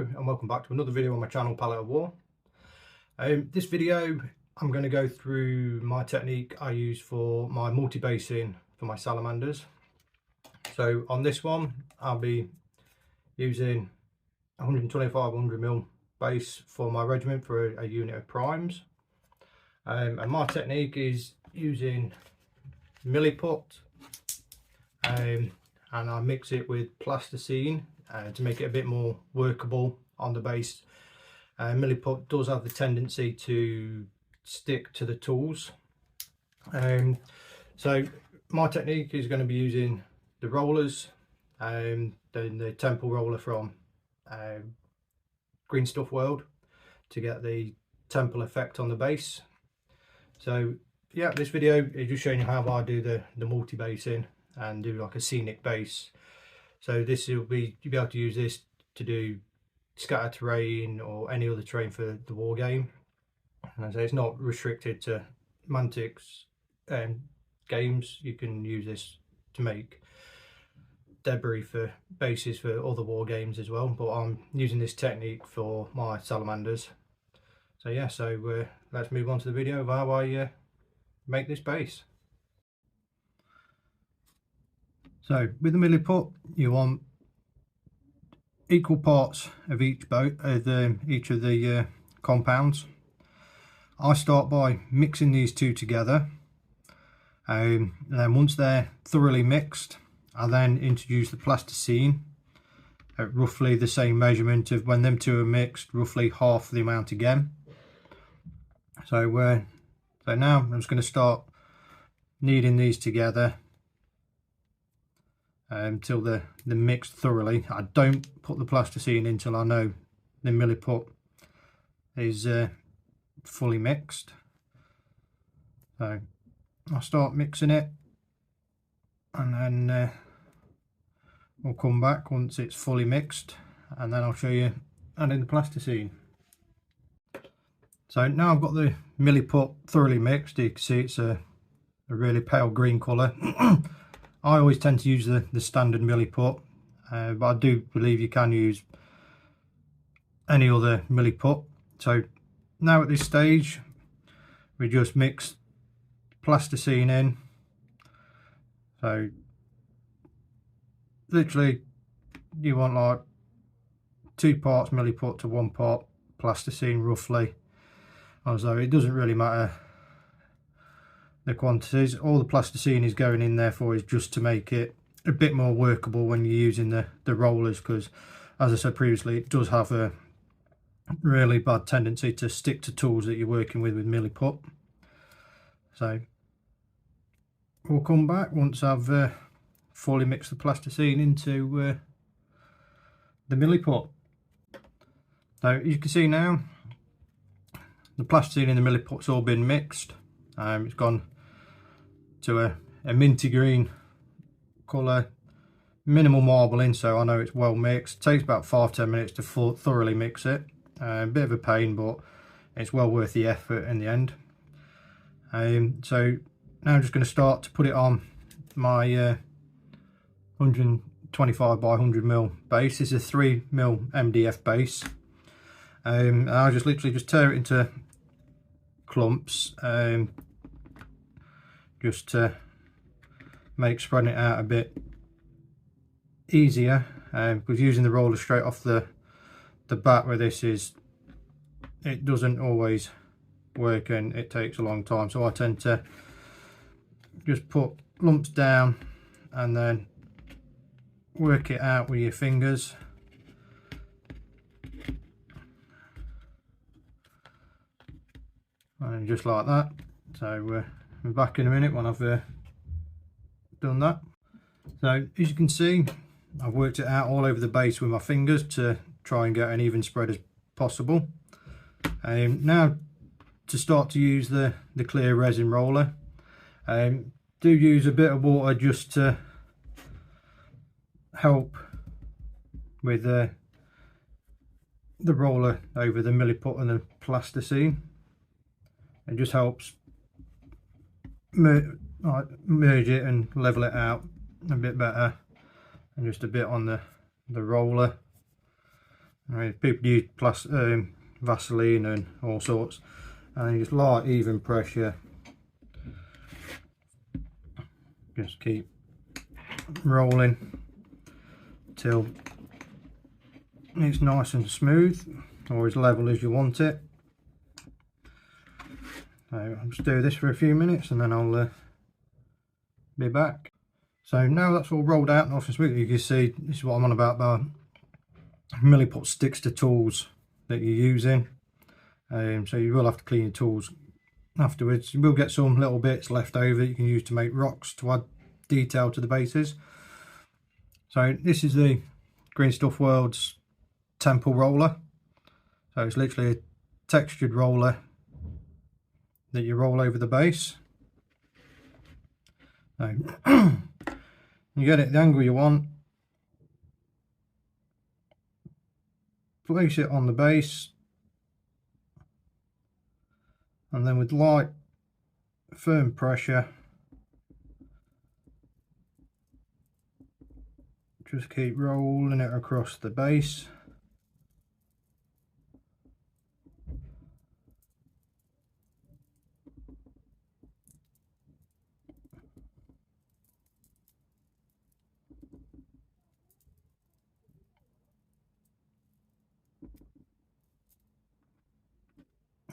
Hello and welcome back to another video on my channel, Palette of War. This video I'm going to go through my technique I use for my multi-basing for my salamanders. So on this one I'll be using 125-100mm base for my regiment for a unit of primes, and my technique is using milliput, and I mix it with plasticine to make it a bit more workable on the base. Milliput does have the tendency to stick to the tools, so my technique is going to be using the rollers, then the temple roller from Green Stuff World to get the temple effect on the base. So yeah, this video is just showing you how I do the multi-basing and do like a scenic base. So this will be, you'll be able to use this to do scatter terrain or any other terrain for the war game. And I say it's not restricted to mantics games. You can use this to make debris for bases for other war games as well, but I'm using this technique for my salamanders. So yeah, so let's move on to the video of how I make this base. So with the milliput, you want equal parts of each each of the compounds. I start by mixing these two together, and then once they're thoroughly mixed, I then introduce the plasticine at roughly the same measurement of when them two are mixed, roughly half the amount again. So now I'm just going to start kneading these together until they're mixed thoroughly. I don't put the plasticine in until I know the milliput is fully mixed. So I'll start mixing it, and then we'll come back once it's fully mixed, and then I'll show you adding the plasticine. So now I've got the milliput thoroughly mixed. You can see it's a really pale green colour. I always tend to use the standard milliput, but I do believe you can use any other milliput. So now at this stage we just mix plasticine in. So literally you want like 2 parts milliput to 1 part plasticine roughly, although it doesn't really matter the quantities. All the plasticine is going in there for is just to make it a bit more workable when you're using the rollers, because as I said previously, it does have a really bad tendency to stick to tools that you're working with milliput. So we'll come back once I've fully mixed the plasticine into the milliput. So you can see now the plasticine and the milliput's all been mixed. It's gone to a minty green colour, minimal marbling, so I know it's well mixed. It takes about 5-10 minutes to thoroughly mix it. A bit of a pain, but it's well worth the effort in the end. So now I'm just going to start to put it on my 125 by 100mm base. This is a 3mm MDF base. I'll just literally just tear it into clumps, just to make spreading it out a bit easier, because using the roller straight off the bat with this it doesn't always work and it takes a long time. So I tend to just put lumps down and then work it out with your fingers. And just like that. So we're back in a minute when I've done that. So as you can see, I've worked it out all over the base with my fingers to try and get an even spread as possible. Now to start to use the clear resin roller, do use a bit of water just to help with the roller over the milliput and the plasticine. It just helps merge it and level it out a bit better, and just a bit on the roller I mean, people use Vaseline and all sorts, and just light even pressure, just keep rolling till it's nice and smooth, or as level as you want it. So I'll just do this for a few minutes and then I'll be back. So now that's all rolled out nice and smooth, you can see this is what I'm on about, the milliput sticks to tools that you're using. So you will have to clean your tools afterwards. You will get some little bits left over that you can use to make rocks to add detail to the bases. So this is the Green Stuff World's temple roller. So it's literally a textured roller that you roll over the base. So you get it the angle you want, place it on the base, and then with light firm pressure just keep rolling it across the base.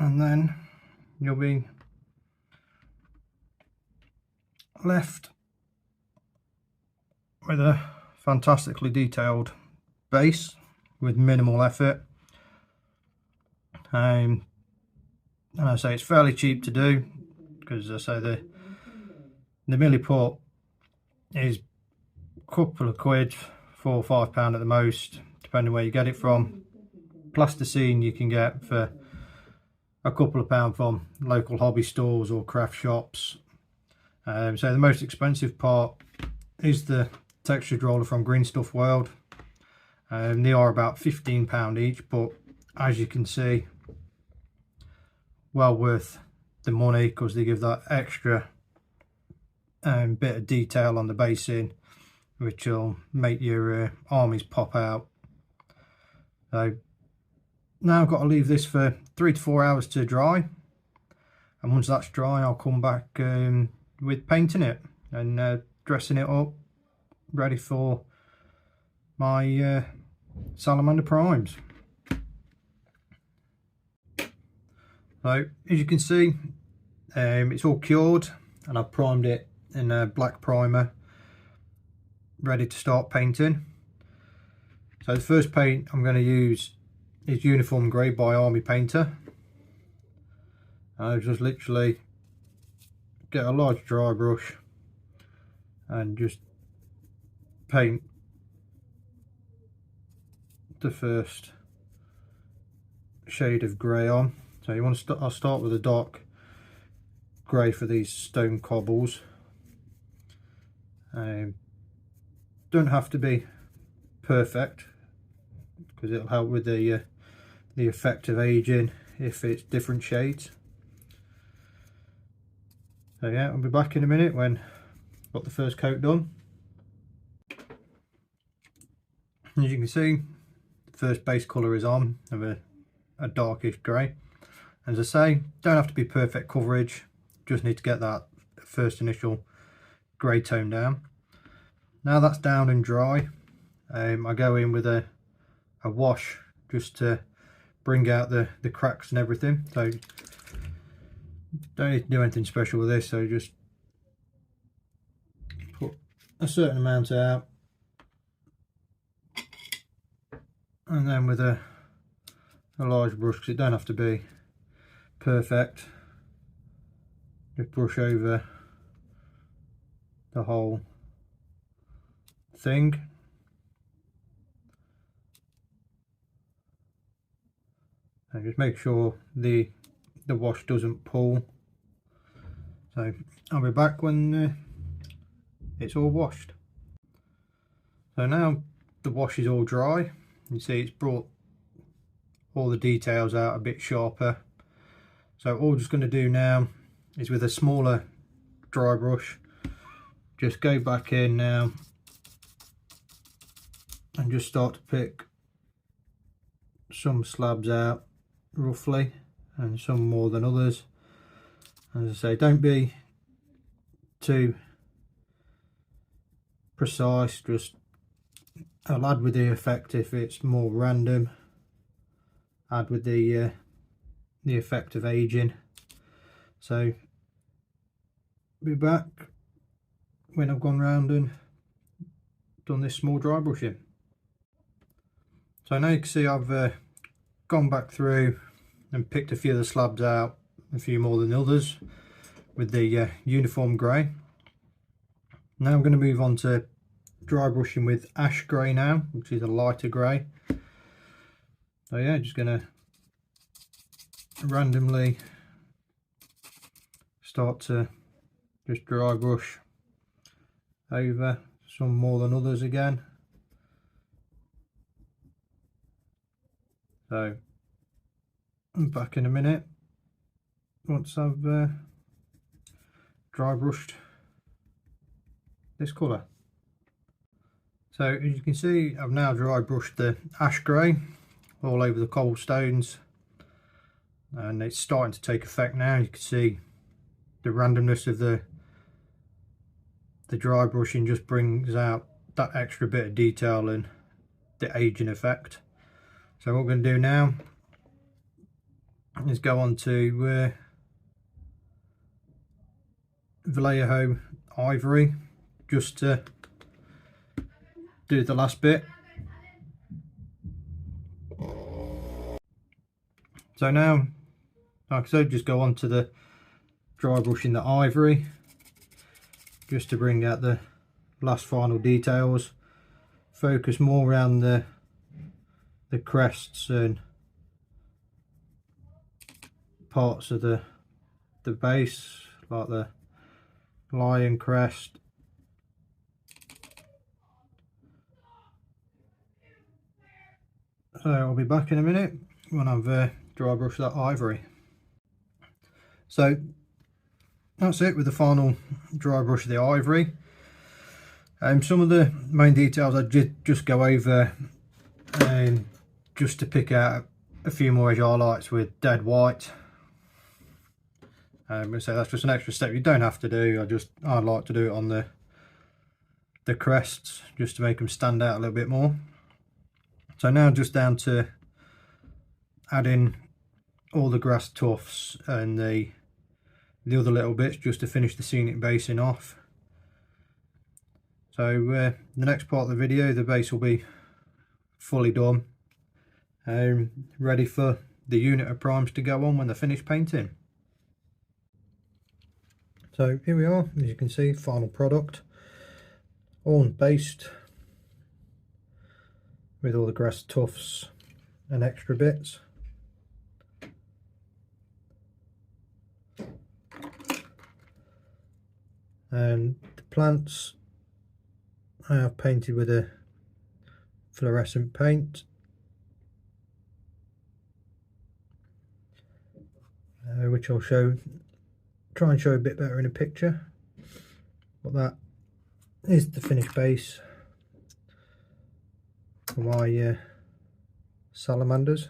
And then you'll be left with a fantastically detailed base with minimal effort. And I say it's fairly cheap to do, because I say the milliput is a couple of quid, £4 or £5 at the most, depending where you get it from. Plasticine you can get for a couple of pounds from local hobby stores or craft shops. So the most expensive part is the textured roller from Green Stuff World. They are about £15 each, but as you can see, well worth the money, because they give that extra bit of detail on the basing, which will make your armies pop out. So now I've got to leave this for 3 to 4 hours to dry, and once that's dry I'll come back with painting it and dressing it up, ready for my salamander primes. So as you can see, it's all cured, and I've primed it in a black primer, ready to start painting. So the first paint I'm going to use is Uniform Grey by Army Painter. I'll just literally get a large dry brush and just paint the first shade of grey on. So you want to I'll start with a dark grey for these stone cobbles. Don't have to be perfect, because it'll help with the effect of aging if it's different shades. So yeah, I'll be back in a minute when I've got the first coat done. As you can see, the first base colour is on, of a darkish grey. As I say, don't have to be perfect coverage, just need to get that first initial grey tone down. Now that's down and dry, I go in with a wash just to bring out the cracks and everything. So don't need to do anything special with this, so just put a certain amount out, and then with a large brush, because it don't have to be perfect, just brush over the whole thing. And just make sure the wash doesn't pull. So I'll be back when it's all washed. So now the wash is all dry. You see it's brought all the details out a bit sharper. So all I'm just going to do now is, with a smaller dry brush, just go back in now and just start to pick some slabs out roughly and some more than others. As I say, don't be too precise, just I'll add with the effect if it's more random, add with the effect of aging. So be back when I've gone round and done this small dry brushing. So now you can see I've gone back through and picked a few of the slabs out, a few more than others, with the uniform grey. Now I'm going to move on to dry brushing with ash grey now, which is a lighter grey. So yeah, just going to randomly start to just dry brush over, some more than others again. So I'm back in a minute once I've dry brushed this colour. So as you can see, I've now dry brushed the ash grey all over the cobblestones, and it's starting to take effect now. You can see the randomness of the dry brushing just brings out that extra bit of detail and the aging effect. So what we're going to do now is go on to Vallejo ivory, just to do the last bit. So now, like I said, just go on to the dry brushing the ivory, just to bring out the last final details. Focus more around the crests and parts of the base, like the lion crest. So I'll be back in a minute when I've dry brushed that ivory. So that's it with the final dry brush of the ivory. Some of the main details I did just go over, just to pick out a few more edge highlights with dead white. So that's just an extra step you don't have to do. I like to do it on the crests, just to make them stand out a little bit more. So now just down to adding all the grass tufts and the other little bits, just to finish the scenic basing off. So the next part of the video, the base will be fully done, ready for the unit of primes to go on when they're finished painting. So here we are, as you can see, final product, all based with all the grass tufts and extra bits. And the plants I have painted with a fluorescent paint, which I'll try and show a bit better in a picture. But that is the finished base for my salamanders.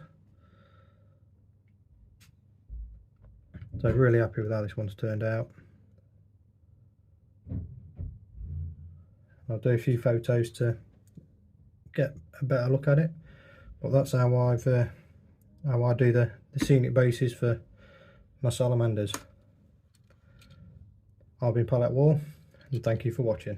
So really happy with how this one's turned out. I'll do a few photos to get a better look at it, but that's how I do the scenic bases for my salamanders. I've been Palette Wall, and thank you for watching.